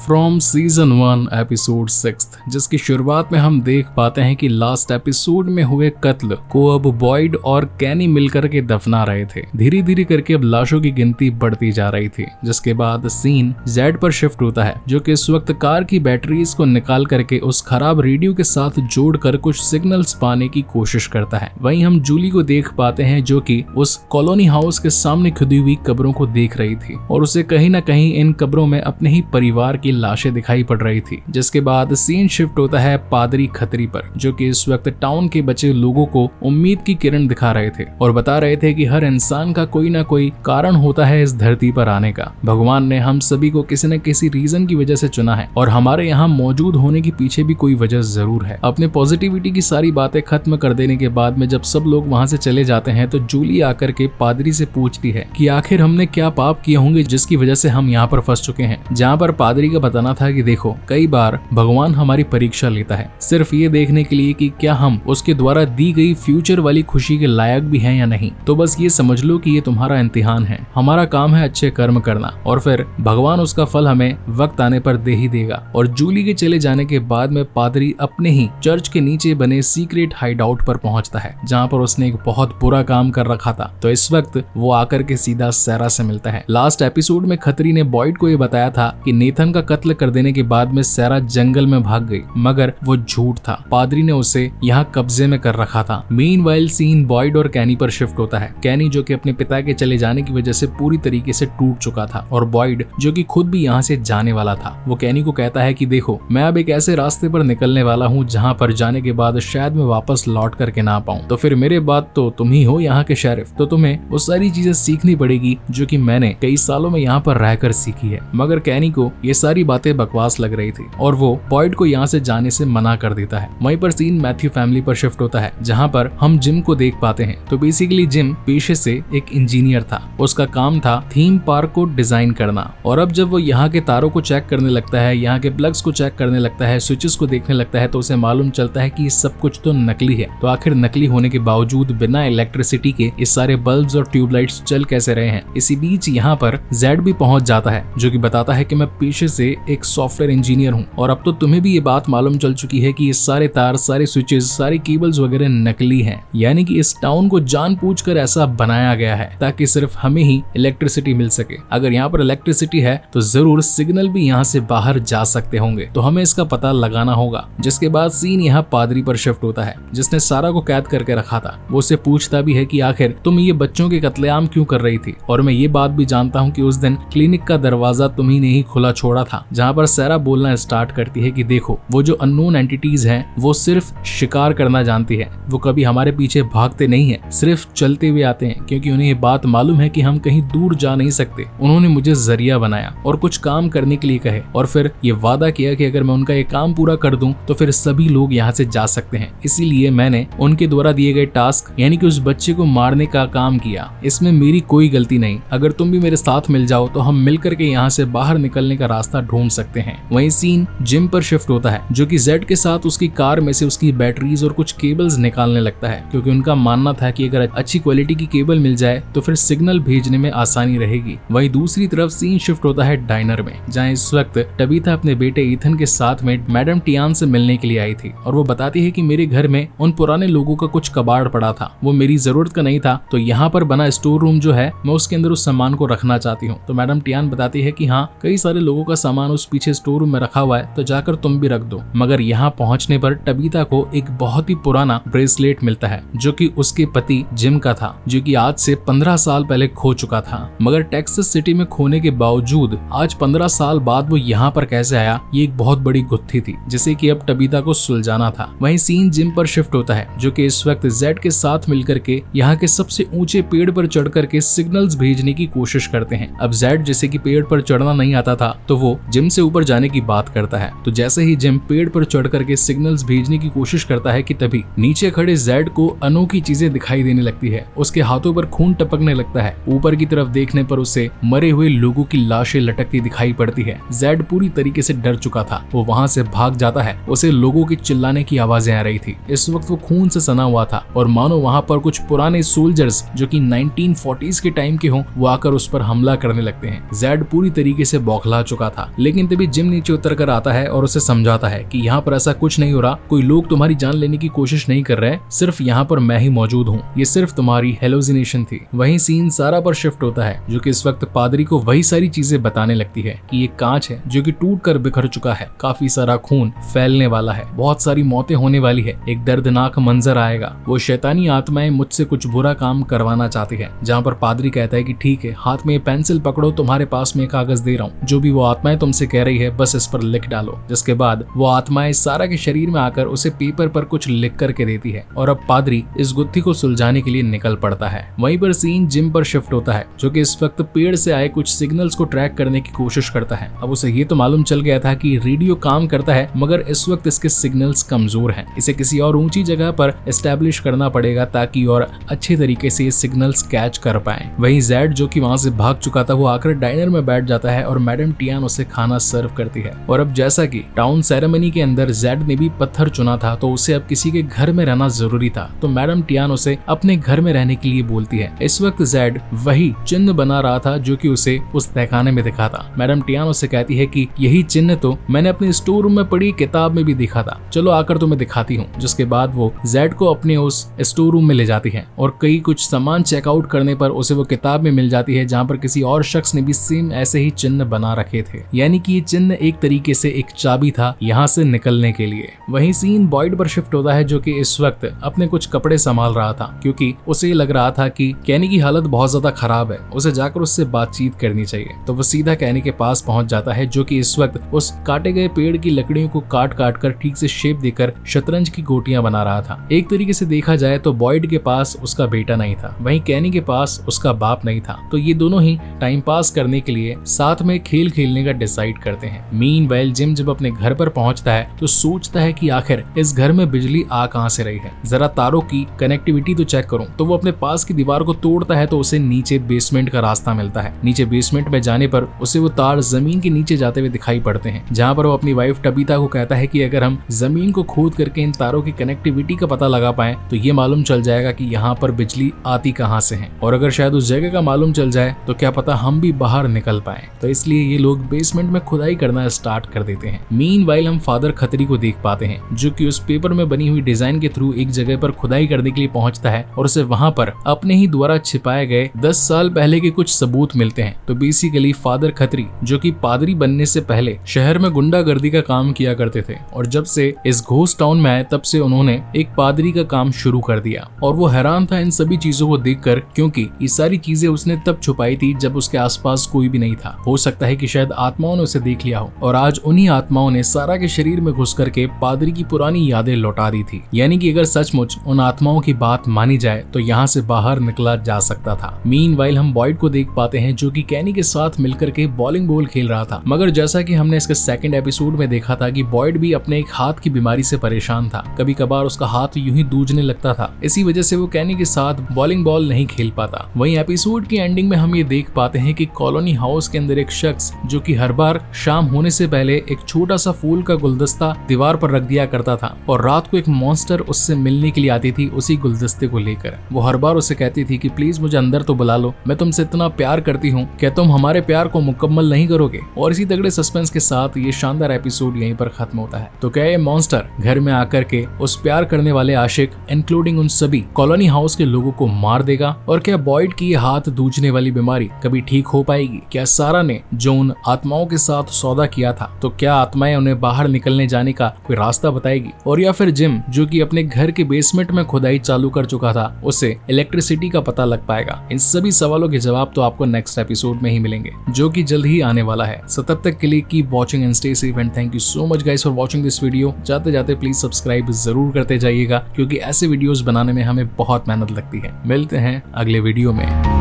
From season 1 episode 6, जिसकी शुरुआत में हम देख पाते हैं कि लास्ट एपिसोड में हुए कत्ल को अब बॉयड और कैनी मिलकर के दफना रहे थे। धीरे धीरे करके अब लाशों की गिनती बढ़ती जा रही थी, जिसके बाद सीन जेड पर शिफ्ट होता है, जो कि इस वक्त कार की बैटरीज को निकाल करके उस खराब रेडियो के साथ जोड़कर कुछ सिग्नल्स पाने की कोशिश करता है। वहीं हम जूली को देख पाते हैं, जो कि उस कॉलोनी हाउस के सामने खुदी हुई कब्रों को देख रही थी और उसे कहीं न कहीं इन कब्रों में अपने ही परिवार की लाशें दिखाई पड़ रही थी। जिसके बाद सीन शिफ्ट होता है पादरी खत्री पर, जो कि इस वक्त टाउन के बचे लोगों को उम्मीद की किरण दिखा रहे थे और बता रहे थे कि हर इंसान का कोई ना कोई कारण होता है इस धरती पर आने का। भगवान ने हम सभी को किसी न किसी रीजन की वजह से चुना है और हमारे यहाँ मौजूद होने के पीछे भी कोई वजह जरूर है। अपने पॉजिटिविटी की सारी बातें खत्म कर देने के बाद में जब सब लोग वहाँ से चले जाते हैं तो जूली आकर के पादरी से पूछती है कि आखिर हमने क्या पाप किए होंगे जिसकी वजह से हम यहाँ पर फंस चुके हैं। जहाँ पर पादरी का बताना था कि देखो, कई बार भगवान हमारी परीक्षा लेता है सिर्फ ये देखने के लिए कि क्या हम उसके द्वारा दी गई फ्यूचर वाली खुशी के लायक भी हैं या नहीं। तो बस ये समझ लो कि ये तुम्हारा इम्तिहान है, हमारा काम है अच्छे कर्म करना और फिर भगवान उसका फल हमें वक्त आने पर दे ही देगा। और जूली के चले जाने के बाद में पादरी अपने ही चर्च के नीचे बने सीक्रेट हाइड आउट पर पहुंचता है, जहाँ पर उसने एक बहुत बुरा काम कर रखा था। तो इस वक्त वो आकर के सीधा सैरा से मिलता है। लास्ट एपिसोड में खत्री ने बॉयड को ये बताया था कि नेथन का कत्ल कर देने के बाद में सैरा जंगल में भाग गई, मगर वो झूठ था। पादरी ने उसे यहाँ कब्जे में कर रखा था। मीनवाइल सीन बॉयड और कैनी पर शिफ्ट होता है। कैनी जो कि अपने पिता के चले जाने की वजह से पूरी तरीके से टूट चुका था और बॉयड जो कि खुद भी यहाँ से जाने वाला था, वो कैनी को कहता है कि देखो, मैं अब एक ऐसे रास्ते पर निकलने वाला हूँ जहाँ पर जाने के बाद शायद मैं वापस लौट करके ना पाऊँ। तो फिर मेरे बाद तो तुम ही हो यहाँ के शेरिफ, तो तुम्हें वो सारी चीजें सीखनी पड़ेगी जो कि मैंने कई सालों में यहाँ पर रहकर सीखी है। मगर कैनी को ये सारी बातें बकवास लग रही थी और वो बॉयड को यहाँ से जाने से मना कर देता है। वहीं पर सीन मैथ्यू फैमिली पर शिफ्ट होता है, जहाँ पर हम जिम को देख पाते हैं। तो बेसिकली जिम पेशे से एक इंजीनियर था, उसका काम था थीम पार्क को डिजाइन करना। और अब जब वो यहाँ के तारों को चेक करने लगता है, यहाँ के प्लग्स को चेक करने लगता है, स्विचेस को देखने लगता है, तो उसे मालूम चलता है कि ये सब कुछ तो नकली है। तो आखिर नकली होने के बावजूद बिना इलेक्ट्रिसिटी के इस सारे बल्ब्स और ट्यूबलाइट्स चल कैसे रहे हैं। इसी बीच यहाँ पर जेड भी पहुंच जाता है, जो कि बताता है कि मैं पेशे से एक सॉफ्टवेयर इंजीनियर हूँ और अब तो तुम्हें भी ये बात मालूम चल चुकी है कि ये सारे तार, सारे स्विचेस, सारे केबल्स वगैरह नकली हैं। यानी कि इस टाउन को जानबूझकर ऐसा बनाया गया है ताकि सिर्फ हमें ही इलेक्ट्रिसिटी मिल सके। अगर यहाँ पर इलेक्ट्रिसिटी है तो जरूर सिग्नल भी यहाँ से बाहर जा सकते होंगे, तो हमें इसका पता लगाना होगा। जिसके बाद सीन यहाँ पादरी पर शिफ्ट होता है, जिसने सारा को कैद करके रखा था। वो उससे पूछता भी है कि आखिर तुम ये बच्चों के कत्लेआम क्यों कर रही थी, और मैं ये बात भी जानता हूँ कि उस दिन क्लिनिक का दरवाजा तुम्ही ने ही खुला छोड़ा था। जहाँ पर सैरा बोलना स्टार्ट करती है कि देखो, वो जो अननोन एंटिटीज हैं वो सिर्फ शिकार करना जानती है, वो कभी हमारे पीछे भागते नहीं है, सिर्फ चलते हुए आते हैं, क्योंकि उन्हें ये बात मालूम है कि हम कहीं दूर जा नहीं सकते। उन्होंने मुझे जरिया बनाया और कुछ काम करने के लिए कहे और फिर ये वादा किया कि अगर मैं उनका ये काम पूरा कर दूं तो फिर सभी लोग यहाँ से जा सकते हैं। इसीलिए मैंने उनके द्वारा दिए गए टास्क यानी कि उस बच्चे को मारने का काम किया। इसमें मेरी कोई गलती नहीं। अगर तुम भी मेरे साथ मिल जाओ तो हम मिलकर के यहाँ से बाहर निकलने का रास्ता ढूंढ सकते हैं। वहीं सीन जिम पर शिफ्ट होता है, जो कि जेड के साथ उसकी कार में से उसकी बैटरीज और कुछ केबल्स निकालने लगता है, क्योंकि उनका मानना था कि अगर अच्छी क्वालिटी की केबल मिल जाए तो फिर सिग्नल भेजने में आसानी रहेगी। वहीं दूसरी तरफ सीन शिफ्ट होता है डाइनर में, जहाँ इस वक्त टबीथा अपने बेटे ईथन के साथ में मैडम टियान से मिलने के लिए आई थी और वो बताती है कि मेरे घर में उन पुराने लोगों का कुछ कबाड़ पड़ा था, वो मेरी जरूरत का नहीं था, तो यहाँ पर बना स्टोर रूम जो है मैं उसके अंदर उस सामान को रखना चाहती हूँ। तो मैडम टियान बताती है कि हाँ, कई सारे लोगों का सामान उस पीछे स्टोर रूम में रखा हुआ है, तो जाकर तुम भी रख दो। मगर यहाँ पहुँचने पर टबीथा को एक बहुत ही पुराना ब्रेसलेट मिलता है, जो कि उसके पति जिम का था, जो कि आज से 15 साल पहले खो चुका था। मगर टेक्सास सिटी में खोने के बावजूद आज 15 साल बाद वो यहाँ पर कैसे आया, ये एक बहुत बड़ी गुत्थी थी, जिसे कि अब टबीथा को सुलझाना था। वहीं सीन जिम पर शिफ्ट होता है, जो कि इस वक्त जेड के साथ मिलकर के यहाँ के सबसे ऊंचे पेड़ पर चढ़ करके सिग्नल्स भेजने की कोशिश करते हैं। अब जेड जैसे कि पेड़ पर चढ़ना नहीं आता था, तो वो जिम से ऊपर जाने की बात करता है। तो जैसे ही जिम पेड़ पर चढ़ करके सिग्नल्स भेजने की कोशिश करता है कि तभी नीचे खड़े जेड को अनोखी चीजें दिखाई देने लगती है। उसके हाथों पर खून टपकने लगता है। ऊपर की तरफ देखने पर उसे मरे हुए लोगों की लाशें लटकती दिखाई पड़ती है। जेड पूरी तरीके से डर चुका था, वो वहाँ से भाग जाता है। उसे लोगों की चिल्लाने की आवाजें आ रही थी। इस वक्त वो खून से सना हुआ था और मानो वहाँ पर कुछ पुराने सोल्जर्स जो कि 1940s के टाइम के हों, वो आकर उस पर हमला करने लगते हैं। जेड पूरी तरीके से बौखला चुका था। लेकिन तभी जिम नीचे उतर कर आता है और उसे समझाता है कि यहाँ पर ऐसा कुछ नहीं हो रहा, कोई लोग तुम्हारी जान लेने की कोशिश नहीं कर रहे, सिर्फ यहाँ पर मैं ही मौजूद हूँ, ये सिर्फ तुम्हारी हेलोजिनेशन थी। वहीं सीन सारा पर शिफ्ट होता है जो कि इस वक्त पादरी को वही सारी चीजें बताने लगती है कि ये कांच है जो कि टूट कर बिखर चुका है, काफी सारा खून फैलने वाला है, बहुत सारी मौतें होने वाली है, एक दर्दनाक मंजर आएगा, वो शैतानी आत्माएं मुझसे कुछ बुरा काम करवाना चाहती है। जहाँ पर पादरी कहता है कि ठीक है, हाथ में पेंसिल पकड़ो, तुम्हारे पास में कागज दे रहा हूँ, जो भी वो आत्माएं तुमसे कह रही है बस इस पर लिख डालो। जिसके बाद वो आत्माएं सारा के शरीर में आकर उसे पेपर पर कुछ लिख करके देती है और अब पादरी इस गुत्थी को सुलझाने के लिए निकल पड़ता है। वहीं पर सीन जिम पर शिफ्ट होता है जो कि इस वक्त पेड़ से आए कुछ सिग्नल्स को ट्रैक करने की कोशिश करता है। अब उसे ये तो मालूम चल गया था कि रेडियो काम करता है, मगर इस वक्त इसके सिग्नल्स कमजोर हैं, इसे किसी और ऊंची जगह पर एस्टैब्लिश करना पड़ेगा ताकि और अच्छे तरीके से ये सिग्नल्स कैच कर पाए। वहीं जेड जो कि वहां से भाग चुका था वो आकर डाइनर में बैठ जाता है और मैडम टियान उसे खाना सर्व करती है। और अब जैसा कि टाउन सेरेमनी के अंदर जेड ने भी पत्थर चुना था तो उसे अब किसी के घर में रहना जरूरी था, तो मैडम टियान उसे अपने घर में रहने के लिए बोलती है। इस वक्त जेड वही चिन्ह बना रहा था जो कि उसे उस तहखाने में दिखा था। मैडम टियान उसे कहती है कि यही चिन्ह तो मैंने अपने स्टोर रूम में पढ़ी किताब में भी देखा था, चलो आकर तुम्हें दिखाती हूँ। जिसके बाद वो जेड को अपने उस स्टोर रूम में ले जाती है और कई कुछ सामान चेकआउट करने पर उसे वो किताब में मिल जाती है जहाँ पर किसी और शख्स ने भी सेम ऐसे ही चिन्ह बना रखे थे, यानी कि ये चिन्ह एक तरीके से एक चाबी था यहाँ से निकलने के लिए। वहीं सीन बॉयड पर शिफ्ट होता है जो कि इस वक्त अपने कुछ कपड़े संभाल रहा था क्योंकि उसे लग रहा था कि कैनी की हालत बहुत ज्यादा खराब है, उसे जाकर उससे बातचीत करनी चाहिए। तो वो सीधा कैनी के पास पहुंच जाता है जो कि इस वक्त उस काटे गए पेड़ की लकड़ियों को काट काट कर ठीक से शेप देकर शतरंज की गोटियां बना रहा था। एक तरीके से देखा जाए तो बॉयड के पास उसका बेटा नहीं था, वहीं कैनी के पास उसका बाप नहीं था, तो ये दोनों ही टाइम पास करने के लिए साथ में खेल खेलने का डिसाइड करते हैं। मीनवाइल जिम जब अपने घर पर पहुंचता है तो सोचता है कि आखिर इस घर में बिजली आ कहां से रही है, जरा तारों की कनेक्टिविटी तो चेक करूं। तो वो अपने पास की दीवार को तोड़ता है तो उसे नीचे बेसमेंट का रास्ता मिलता है। नीचे बेसमेंट में जाने पर उसे वो तार जमीन के नीचे जाते हुए दिखाई पड़ते हैं, जहां पर वो अपनी वाइफ टबीता को कहता है कि अगर हम जमीन को खोद करके इन तारों की कनेक्टिविटी का पता लगा पाए तो ये मालूम चल जाएगा कि यहाँ पर बिजली आती कहाँ से है, और अगर शायद उस जगह का मालूम चल जाए तो क्या पता हम भी बाहर निकल पाए। तो इसलिए ये लोग बेसमेंट में खुदाई करना स्टार्ट कर देते हैं। मीनवाइल हम फादर खत्री को देख पाते हैं जो कि उस पेपर में बनी हुई डिजाइन के थ्रू एक जगह पर खुदाई करने के लिए पहुंचता है और उसे वहां पर अपने ही द्वारा छिपाए गए 10 साल पहले के कुछ सबूत मिलते हैं। तो बेसिकली फादर खत्री जो कि पादरी बनने से पहले शहर में गुंडागर्दी का काम किया करते थे और जब से इस घोस्ट टाउन में आए तब से उन्होंने एक पादरी का काम शुरू कर दिया। और वो हैरान था इन सभी चीजों को देखकर क्योंकि ये सारी चीजें उसने तब छुपाई थी जब उसके आसपास कोई भी नहीं था। हो सकता है कि शायद आत्माओं ने उसे देख लिया हो और आज उन्हीं आत्माओं ने सारा के शरीर में घुस करके पादरी की पुरानी यादें लौटा दी थी। यानी कि अगर सचमुच उन आत्माओं की बात मानी जाए तो यहाँ से बाहर निकला जा सकता था। मीनवाइल हम बॉयड को देख पाते हैं जो कि कैनी के साथ मिलकर के बॉलिंग बॉल खेल रहा था, मगर जैसा कि हमने इसके सेकंड एपिसोड में देखा था कि बॉयड भी अपने एक हाथ की बीमारी से परेशान था, कभी कभार उसका हाथ यूं ही दूजने लगता था, इसी वजह से वो कैनी के साथ बॉलिंग बॉल नहीं खेल पाता। वहीं एपिसोड की एंडिंग में हम ये देख पाते हैं कि कॉलोनी हाउस के अंदर एक शख्स जो कि हर बार शाम होने से पहले एक छोटा सा फूल का गुलदस्ता दीवार पर रख दिया करता था और रात को एक मॉन्स्टर उससे मिलने के लिए आती थी उसी गुलदस्ते को लेकर। वो हर बार उसे कहती थी कि प्लीज मुझे अंदर तो बुला लो, मैं तुमसे इतना प्यार करती हूँ, क्या तुम हमारे प्यार को मुकम्मल नहीं करोगे। और इसी तगड़े सस्पेंस के साथ ये शानदार एपिसोड यहीं पर खत्म होता है। तो क्या ये मॉन्स्टर घर में आकर के उस प्यार करने वाले आशिक इंक्लूडिंग उन सभी कॉलोनी हाउस के लोगों को मार देगा? और क्या बॉयड की हाथ दूजने वाली बीमारी कभी ठीक हो पाएगी? क्या सारा ने जो उन आत्माओं के साथ सौदा किया था तो क्या आत्माएं उन्हें बाहर निकलने जाने का कोई रास्ता बताएगी? और या फिर जिम जो कि अपने घर के बेसमेंट में खुदाई चालू कर चुका था उसे इलेक्ट्रिसिटी का पता लग पाएगा? इन सभी सवालों के जवाब तो आपको नेक्स्ट एपिसोड में ही मिलेंगे जो कि जल्द ही आने वाला है। सो तब तक के लिए keep watching and stay safe and thank you so much guys for watching this video. जाते जाते प्लीज सब्सक्राइब जरूर करते जाइएगा क्योंकि ऐसे वीडियोस बनाने में हमें बहुत मेहनत लगती है। मिलते हैं अगले वीडियो में।